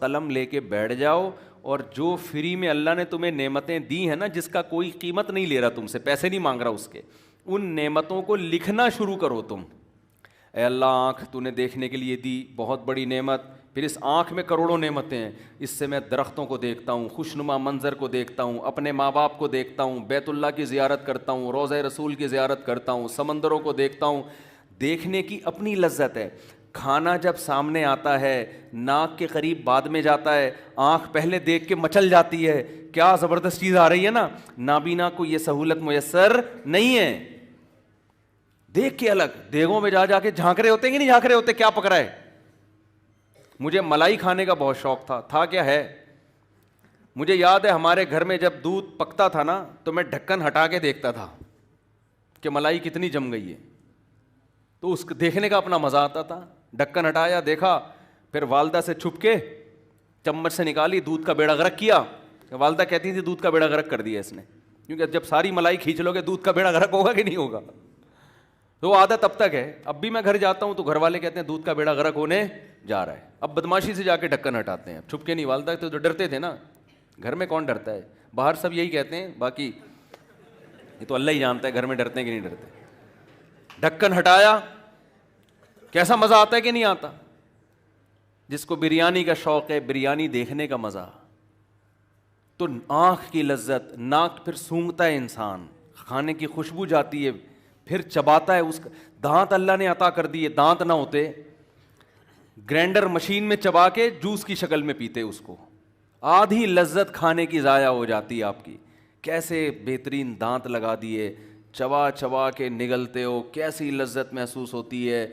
قلم لے کے بیٹھ جاؤ اور جو فری میں اللہ نے تمہیں نعمتیں دی ہیں نا, جس کا کوئی قیمت نہیں لے رہا تم سے, پیسے نہیں مانگ رہا اس کے, ان نعمتوں کو لکھنا شروع کرو تم. اے اللہ آنکھ تو نے دیکھنے کے لیے دی, بہت بڑی نعمت, پھر اس آنکھ میں کروڑوں نعمتیں ہیں, اس سے میں درختوں کو دیکھتا ہوں, خوشنما منظر کو دیکھتا ہوں, اپنے ماں باپ کو دیکھتا ہوں, بیت اللہ کی زیارت کرتا ہوں, روضہ رسول کی زیارت کرتا ہوں, سمندروں کو دیکھتا ہوں. دیکھنے کی اپنی لذت ہے. کھانا جب سامنے آتا ہے ناک کے قریب بعد میں جاتا ہے, آنکھ پہلے دیکھ کے مچل جاتی ہے, کیا زبردست چیز آ رہی ہے نا. نابینا کو یہ سہولت میسر نہیں ہے. دیکھ کے الگ دیگوں میں جا کے جھانک رہے ہوتے ہیں کہ نہیں جھانک رہے ہوتے, کیا پک رہا ہے. مجھے ملائی کھانے کا بہت شوق تھا کیا ہے. مجھے یاد ہے ہمارے گھر میں جب دودھ پکتا تھا نا تو میں ڈھکن ہٹا کے دیکھتا تھا کہ ملائی کتنی جم گئی ہے, تو اس دیکھنے کا اپنا مزہ آتا تھا. ڈھکن ہٹایا, دیکھا, پھر والدہ سے چھپ کے چمچ سے نکالی, دودھ کا بیڑا غرق کیا. والدہ کہتی تھی دودھ کا بیڑا غرق کر دیا اس نے, کیونکہ جب ساری ملائی کھینچ لو گے دودھ کا بیڑا غرق ہوگا کہ نہیں ہوگا. تو وہ عادت اب تک ہے. اب بھی میں گھر جاتا ہوں تو گھر والے کہتے ہیں دودھ کا بیڑا غرق ہونے جا رہا ہے. اب بدماشی سے جا کے ڈھکن ہٹاتے ہیں, چھپ کے نہیں. والدہ تو ڈرتے تھے نا, گھر میں کون ڈرتا ہے, باہر سب یہی کہتے ہیں, باقی یہ تو اللہ ہی جانتا ہے گھر میں ڈرتے ہیں کہ نہیں ڈرتے. ڈھکن ہٹایا, کیسا مزہ آتا ہے کہ نہیں آتا. جس کو بریانی کا شوق ہے, بریانی دیکھنے کا مزہ, تو آنکھ کی لذت, ناک پھر سونگتا ہے انسان, کھانے کی خوشبو جاتی ہے, پھر چباتا ہے. اس کا دانت اللہ نے عطا کر دیے, دانت نہ ہوتے گرینڈر مشین میں چبا کے جوس کی شکل میں پیتے اس کو, آدھی لذت کھانے کی ضائع ہو جاتی ہے آپ کی. کیسے بہترین دانت لگا دیے, چبا چبا کے نگلتے ہو, کیسی لذت محسوس ہوتی ہے.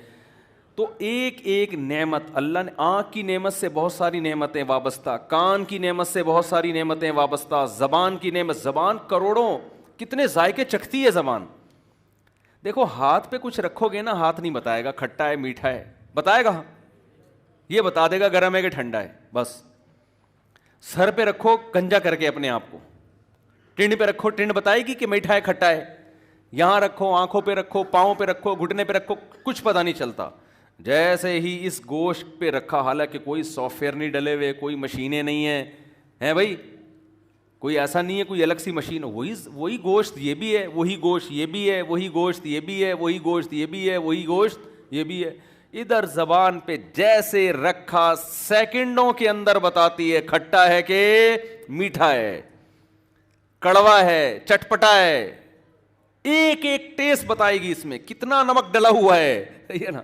تو ایک ایک نعمت اللہ نے, آنکھ کی نعمت سے بہت ساری نعمتیں وابستہ, کان کی نعمت سے بہت ساری نعمتیں وابستہ, زبان کی نعمت, زبان کروڑوں, کتنے ذائقے چکھتی ہے زبان. دیکھو ہاتھ پہ کچھ رکھو گے نا, ہاتھ نہیں بتائے گا کھٹا ہے میٹھا ہے, بتائے گا, یہ بتا دے گا گرم ہے کہ ٹھنڈا ہے بس. سر پہ رکھو گنجا کر کے اپنے آپ کو, ٹنڈ پہ رکھو, ٹنڈ بتائے گی کہ میٹھا ہے کھٹا ہے. یہاں رکھو, آنکھوں پہ رکھو, پاؤں پہ رکھو, گھٹنے پہ رکھو, کچھ پتہ نہیں چلتا. جیسے ہی اس گوشت پہ رکھا, حالانکہ کوئی سافٹ ویئر نہیں ڈلے ہوئے, کوئی مشینیں نہیں ہیں بھائی, کوئی ایسا نہیں ہے کوئی الگ سی مشین, وہی گوشت یہ بھی ہے, وہی گوشت یہ بھی ہے, وہی گوشت یہ بھی ہے, وہی گوشت یہ بھی ہے, وہی گوشت یہ بھی ہے. ادھر زبان پہ جیسے رکھا سیکنڈوں کے اندر بتاتی ہے کھٹا ہے کہ میٹھا ہے, کڑوا ہے, چٹپٹا ہے, ایک ایک ٹیسٹ بتائے گی, اس میں کتنا نمک ڈلا ہوا ہے, صحیح ہے نا.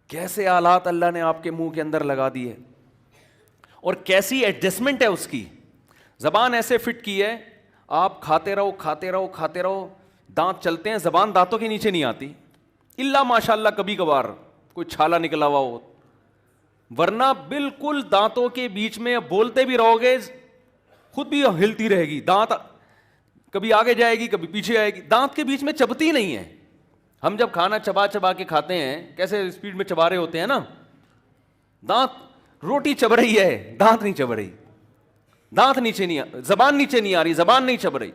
کیسے آلات اللہ نے آپ کے منہ کے اندر لگا دیے, اور کیسی ایڈجسٹمنٹ ہے اس کی. زبان ایسے فٹ کی ہے, آپ کھاتے رہو کھاتے رہو کھاتے رہو, دانت چلتے ہیں, زبان دانتوں کے نیچے نہیں آتی, الا ماشاء اللہ کبھی کبھار کوئی چھالا نکلا ہوا ہو, ورنہ بالکل دانتوں کے بیچ میں بولتے بھی رہو گے خود بھی ہلتی رہے گی, دانت کبھی آگے جائے گی کبھی پیچھے آئے گی, دانت کے بیچ میں چبتی نہیں ہے. ہم جب کھانا چبا چبا کے کھاتے ہیں کیسے اسپیڈ میں چبا رہے ہوتے ہیں نا, دانت, روٹی چب رہی ہے, دانت نہیں چب رہی, دانت نیچے نہیں, زبان نیچے نہیں آ رہی, زبان نہیں چب رہی.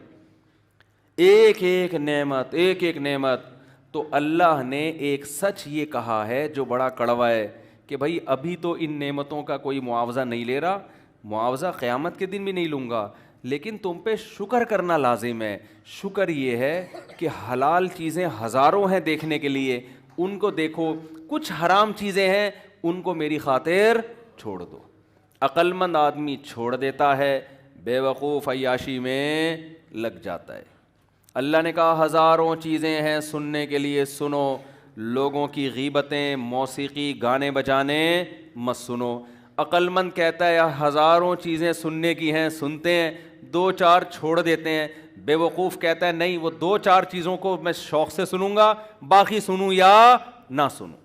ایک ایک نعمت, ایک ایک نعمت. تو اللہ نے ایک سچ یہ کہا ہے جو بڑا کڑوا ہے کہ بھائی ابھی تو ان نعمتوں کا کوئی معاوضہ نہیں لے رہا, معاوضہ قیامت کے دن بھی نہیں لوں گا, لیکن تم پہ شکر کرنا لازم ہے. شکر یہ ہے کہ حلال چیزیں ہزاروں ہیں دیکھنے کے لیے, ان کو دیکھو, کچھ حرام چیزیں ہیں ان کو میری خاطر چھوڑ دو. عقل مند آدمی چھوڑ دیتا ہے, بے وقوف عیاشی میں لگ جاتا ہے. اللہ نے کہا ہزاروں چیزیں ہیں سننے کے لیے, سنو. لوگوں کی غیبتیں, موسیقی, گانے بجانے مت سنو. عقل مند کہتا ہے ہزاروں چیزیں سننے کی ہیں, سنتے ہیں, دو چار چھوڑ دیتے ہیں. بے وقوف کہتا ہے نہیں, وہ دو چار چیزوں کو میں شوق سے سنوں گا, باقی سنوں یا نہ سنوں.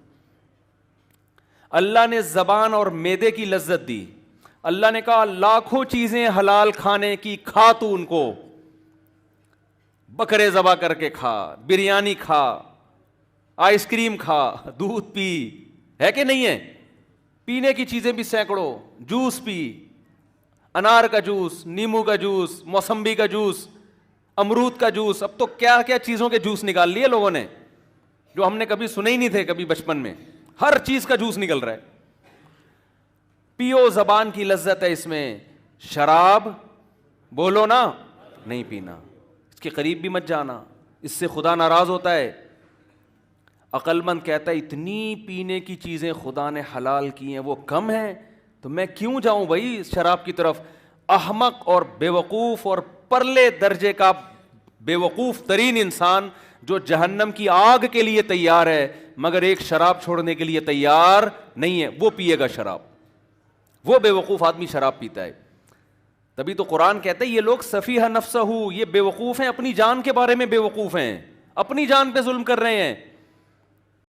اللہ نے زبان اور معدے کی لذت دی. اللہ نے کہا لاکھوں چیزیں حلال کھانے کی, کھا تو ان کو, بکرے ذبح کر کے کھا, بریانی کھا, آئس کریم کھا, دودھ پی, ہے کہ نہیں ہے, پینے کی چیزیں بھی سینکڑوں, جوس پی, انار کا جوس, نیمبو کا جوس, موسمبی کا جوس, امرود کا جوس. اب تو کیا کیا چیزوں کے جوس نکال لیے لوگوں نے جو ہم نے کبھی سنے ہی نہیں تھے کبھی بچپن میں, ہر چیز کا جوس نکل رہا ہے. پیو زبان کی لذت ہے اس میں، شراب بولو نا نہیں پینا، اس کے قریب بھی مت جانا، اس سے خدا ناراض ہوتا ہے۔ عقل مند کہتا ہے اتنی پینے کی چیزیں خدا نے حلال کی ہیں وہ کم ہیں، تو میں کیوں جاؤں بھائی شراب کی طرف۔ احمق اور بے وقوف اور پرلے درجے کا بے وقوف ترین انسان جو جہنم کی آگ کے لیے تیار ہے مگر ایک شراب چھوڑنے کے لیے تیار نہیں ہے، وہ پیے گا شراب، وہ بے وقوف آدمی شراب پیتا ہے۔ تبھی تو قرآن کہتا ہے یہ لوگ سفیہ نفسہ، یہ بے وقوف ہیں، اپنی جان کے بارے میں بے وقوف ہیں، اپنی جان پہ ظلم کر رہے ہیں۔